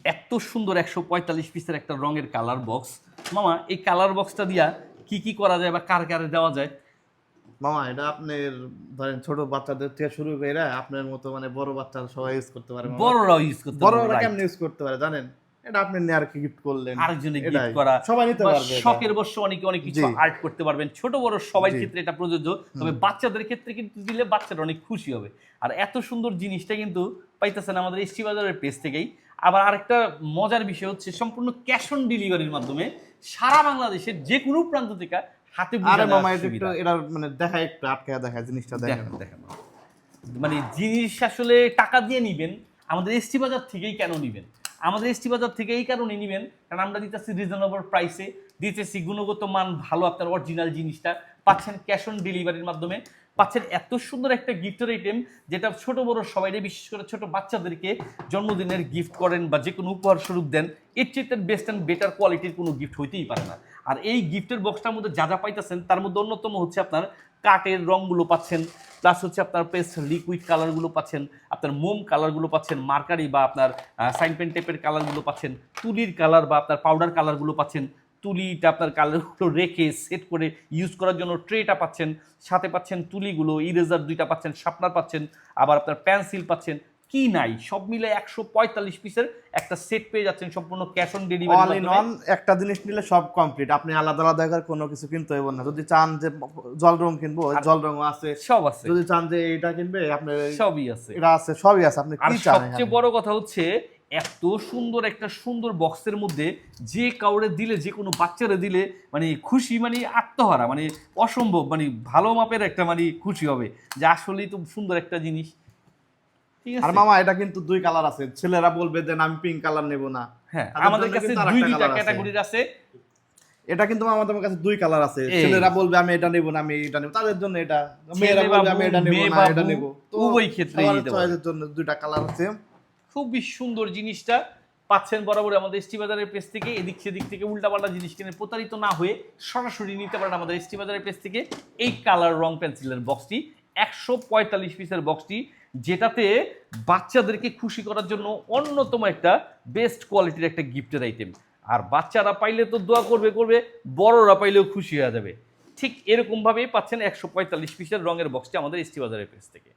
এত সুন্দর ১৪৫ পিসের একটা রঙের কালার বক্স। মামা এই কালার বক্সটা দিয়া কি কি করা যায় বা কার কারে দেওয়া যায়? মামা এটা আপনার ধরেন ছোট বাচ্চাদের থেকে শুরু করে আপনার মতো মানে বড় বাচ্চারা সবাই ইউজ করতে পারে মামা। বড়রাও ইউজ করতে পারবে, বড়রা রাইট। কেমনে ইউজ করতে পারে জানেন? এটা আপনি নেয়ার গিফট করলেন, আরেকজনে গিফট এটাই করা সবাই নিতে বা পারবে এটা। শখের বশে অনেকে অনেক কিছু জি আর্ট করতে পারবেন, ছোট বড় সবার জি ক্ষেত্রে এটা প্রযোজ্য। তবে বাচ্চাদের ক্ষেত্রে কিন্তু দিলে বাচ্চারা অনেক খুশি হবে। আর এত সুন্দর জিনিসটা কিন্তু পাইতেছেন আমাদের এসটি বাজারের পেজ থেকেই। আবার আরেকটা মজার বিষয় হচ্ছে সম্পূর্ণ ক্যাশ অন ডেলিভারির মাধ্যমে সারা বাংলাদেশের যে কোনো প্রান্ত থেকে হাতে বুঝে আরে দেওয়ার মামা এটা একটু সুবিধা। এটা মানে দেখায় একটু আটকে দেখা জিনিসটা দেখেন। দেখেন দেখেন, মানে জিনিস আসলে টাকা দিয়ে নিবেন, আমাদের এসটি বাজার থেকেই কেন নিবেন? আমাদের এসটি বাজার থেকে এই কারণে নিবেন কারণ আমরা দিতেছি রিজনেবল প্রাইসে, দিতেছি গুণগত মান ভালো, আপনার অরিজিনাল জিনিসটা পাচ্ছেন ক্যাশ অন ডেলিভারির মাধ্যমে, পাচ্ছেন এত সুন্দর একটা গিফটের আইটেম যেটা ছোট বড় সবাই, বিশেষ করে ছোট বাচ্চাদেরকে জন্মদিনের গিফট করেন বা যে কোনো উপহার স্বরূপ দেন, এর চেয়ে বেস্ট অ্যান্ড বেটার কোয়ালিটির কোনো গিফট হইতেই পারে না। আর এই গিফটের বক্সটার মধ্যে যা যা পাইতেছেন তার মধ্যে অন্যতম হচ্ছে আপনার কাঠের রঙগুলো পাচ্ছেন, প্লাস হচ্ছে আপনার পেস্ট লিকুইড কালারগুলো পাচ্ছেন, আপনার মোম কালারগুলো পাচ্ছেন, মার্কারি বা আপনার সাইন পেন টেপের কালারগুলো পাচ্ছেন, তুলির কালার বা আপনার পাউডার কালারগুলো পাচ্ছেন, তুলিটা আপনার কালারগুলো রেখে সেট করে ইউজ করার জন্য ট্রেটা পাচ্ছেন, সাথে পাচ্ছেন তুলিগুলো, ইরেজার 2টা পাচ্ছেন, শার্পনার পাচ্ছেন, আবার আপনার পেন্সিল পাচ্ছেন। কি নাই সব মিলে ১৪৫ পিসের একটা সেট পেয়ে যাচ্ছেন সম্পূর্ণ cash on all delivery. In on একটা জিনিস নিলে সব কমপ্লিট। আপনি আলাদা আলাদা করে কোনো কিছু কিনতে হইব না। যদি চান যে জল রং কিনবো, জল রঙও আছে। সব আছে, যদি চান যে এটা কিনবে আপনার সবই আছে। এটা আছে, সবই আছে। আপনি আর কি চান সবচেয়ে এখানে? বড় কথা হচ্ছে এত সুন্দর একটা সুন্দর বক্সের মধ্যে যে কাউরে দিলে, যে কোনো বাচ্চারে দিলে মানে খুশি, মানে আত্মহারা, মানে অসম্ভব, মানে ভালো মাপের একটা মানে খুশি হবে যে আসলেই তো সুন্দর একটা জিনিস। ঠিক আর আছে। মামা এটা কিন্তু দুই কালার আছে। ছেলেরা বলবে যে আমি পিঙ্ক কালার নেব না, হ্যাঁ, তাদের আমাদের জন্য কাছে কিন্তু দুই আরেকটা দুইটা কালার আছে। ক্যাটাগরির আছে। এটা কিন্তু আমাদের কাছে দুই কালার আছে। এই ছেলেরা বলবে আমি এটা নেব না, আমি এটা নেব, তাদের জন্য এটা। মেয়েরা ছেলে বলবে বাবু আমি এটা নেব মেয়ে না, এটা বাবু নেব। তো উভয় ক্ষেত্রেই সবার নিতে পারে। চয়েসের জন্য দুইটা কালার আছে। খুবই সুন্দর জিনিসটা পাচ্ছেন বরাবর আমাদের এসটি বাজারের পেজ থেকে। এদিক সেদিক থেকে উল্টাপাল্টা জিনিস কিনে প্রতারিত না হয়ে সরাসরি নিতে পারেন আমাদের এসটি বাজারের পেজ থেকে এই কালার রং পেন্সিলের বক্সটি, ১৪৫ পিসের বক্সটি, যেটাতে বাচ্চাদেরকে খুশি করার জন্য অন্যতম একটা বেস্ট কোয়ালিটির একটা গিফটের আইটেম। আর বাচ্চারা পাইলে তো দোয়া করবে করবে, বড়রা পাইলেও খুশি হয়ে যাবে। ঠিক এরকমভাবেই পাচ্ছেন ১৪৫ পিসের রঙের বক্সটি আমাদের এসটি বাজারের পেজ থেকে।